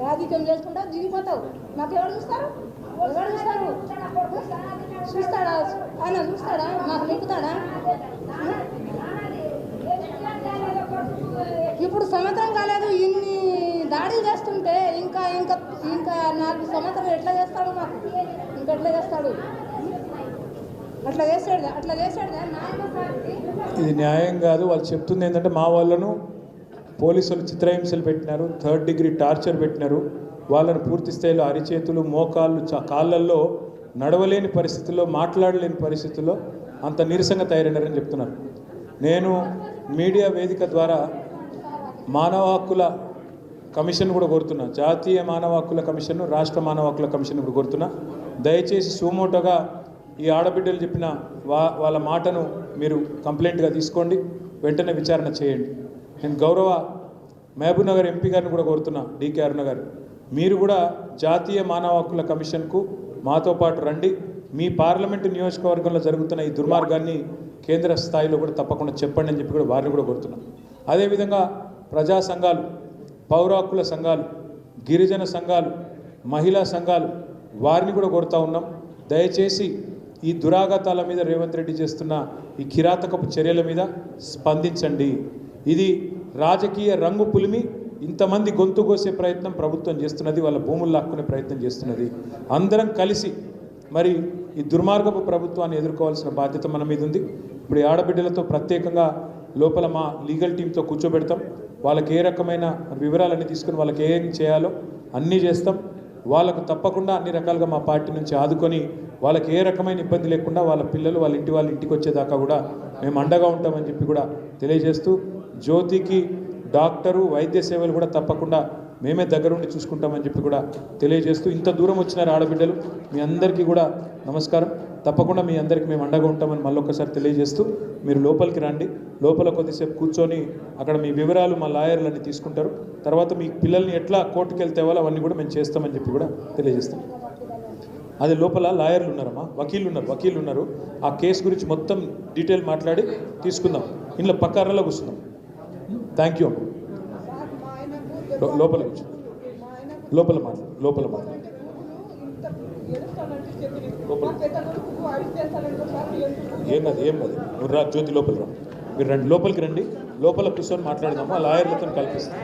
రాజకీయం చేసుకుంటా దిగిపోతావు. మాకు ఎవరు చూస్తారు? ఎవరు చూస్తారు? చూస్తాడా? ఆయన చూస్తాడా? మాకు నింపుతాడా? ఇప్పుడు సంవత్సరం కాలేదు, ఇన్ని దాడులు చేస్తుంటే ఇంకా ఇంకా ఇంకా 4 సంవత్సరాలు ఎట్లా చేస్తాడు? మాకు ఇంకెట్లా చేస్తాడు? అట్లా చేసాడు. ఇది న్యాయం కాదు. వాళ్ళు చెప్తుంది ఏంటంటే మా వాళ్ళను పోలీసులు చిత్రహింసలు పెట్టినారు, 3rd డిగ్రీ టార్చర్ పెట్టినారు, వాళ్ళని పూర్తి స్థాయిలో అరిచేతులు మోకాళ్ళు కాళ్ళల్లో నడవలేని పరిస్థితుల్లో మాట్లాడలేని పరిస్థితుల్లో అంత నీరసంగా తయారైనారని చెప్తున్నారు. నేను మీడియా వేదిక ద్వారా మానవ హక్కుల కమిషన్ కూడా కోరుతున్నా, జాతీయ మానవ హక్కుల కమిషన్, రాష్ట్ర మానవ హక్కుల కమిషన్ కూడా కోరుతున్నా, దయచేసి సుమోటోగా ఈ ఆడబిడ్డలు చెప్పిన వాళ్ళ మాటను మీరు కంప్లైంట్గా తీసుకోండి, వెంటనే విచారణ చేయండి. నేను గౌరవ మహబూబ్నగర్ ఎంపీ గారిని కూడా కోరుతున్నా, డికే అరుణ గారు, మీరు కూడా జాతీయ మానవ హక్కుల కమిషన్కు మాతో పాటు రండి. మీ పార్లమెంటు నియోజకవర్గంలో జరుగుతున్న ఈ దుర్మార్గాన్ని కేంద్ర స్థాయిలో కూడా తప్పకుండా చెప్పండి అని చెప్పి కూడా వారిని కూడా కోరుతున్నాం. అదేవిధంగా ప్రజా సంఘాలు, పౌర హక్కుల సంఘాలు, గిరిజన సంఘాలు, మహిళా సంఘాలు, వారిని కూడా కోరుతూ ఉన్నాం, దయచేసి ఈ దురాఘాతాల మీద రేవంత్ రెడ్డి చేస్తున్న ఈ కిరాతకపు చర్యల మీద స్పందించండి. ఇది రాజకీయ రంగు పులిమి ఇంతమంది గొంతు కోసే ప్రయత్నం ప్రభుత్వం చేస్తున్నది, వాళ్ళ భూములు లాక్కునే ప్రయత్నం చేస్తున్నది. అందరం కలిసి మరి ఈ దుర్మార్గపు ప్రభుత్వాన్ని ఎదుర్కోవాల్సిన బాధ్యత మన మీద ఉంది. ఇప్పుడు ఈ ఆడబిడ్డలతో ప్రత్యేకంగా లోపల మా లీగల్ టీంతో కూర్చోబెడతాం. వాళ్ళకి ఏ రకమైన వివరాలన్నీ తీసుకుని వాళ్ళకి ఏం చేయాలో అన్నీ చేస్తాం. వాళ్ళకు తప్పకుండా అన్ని రకాలుగా మా పార్టీ నుంచి ఆదుకొని వాళ్ళకి ఏ రకమైన ఇబ్బంది లేకుండా వాళ్ళ పిల్లలు వాళ్ళ ఇంటికి వచ్చేదాకా కూడా మేము అండగా ఉంటామని చెప్పి కూడా తెలియజేస్తూ, జ్యోతికి డాక్టరు వైద్య సేవలు కూడా తప్పకుండా మేమే దగ్గరుండి చూసుకుంటామని చెప్పి కూడా తెలియజేస్తూ, ఇంత దూరం వచ్చినారు ఆడబిడ్డలు, మీ అందరికీ కూడా నమస్కారం. తప్పకుండా మీ అందరికీ మేము అండగా ఉంటామని మళ్ళొక్కసారి తెలియజేస్తూ, మీరు లోపలికి రండి. లోపల కొద్దిసేపు కూర్చొని అక్కడ మీ వివరాలు మా లాయర్లన్నీ తీసుకుంటారు. తర్వాత మీ పిల్లల్ని ఎట్లా కోర్టుకు వెళ్తే వాళ్ళు అవన్నీ కూడా మేము చేస్తామని చెప్పి కూడా తెలియజేస్తాం. అదే లోపల లాయర్లు ఉన్నారమ్మా, వకీళ్ళు ఉన్నారు. ఆ కేసు గురించి మొత్తం డీటెయిల్ మాట్లాడి తీసుకుందాం. ఇంట్లో పక్కరలో కూర్చుందాం. Thank you. లోపల కూర్చో, లోపల మాట్లాడు. ఏం కాదు నువ్వు రా జ్యోతి, లోపల రా. మీరు రండి, లోపలికి రండి. లోపల కూర్చొని మాట్లాడదాము, ఆ లాయర్లతో కల్పిస్తాం.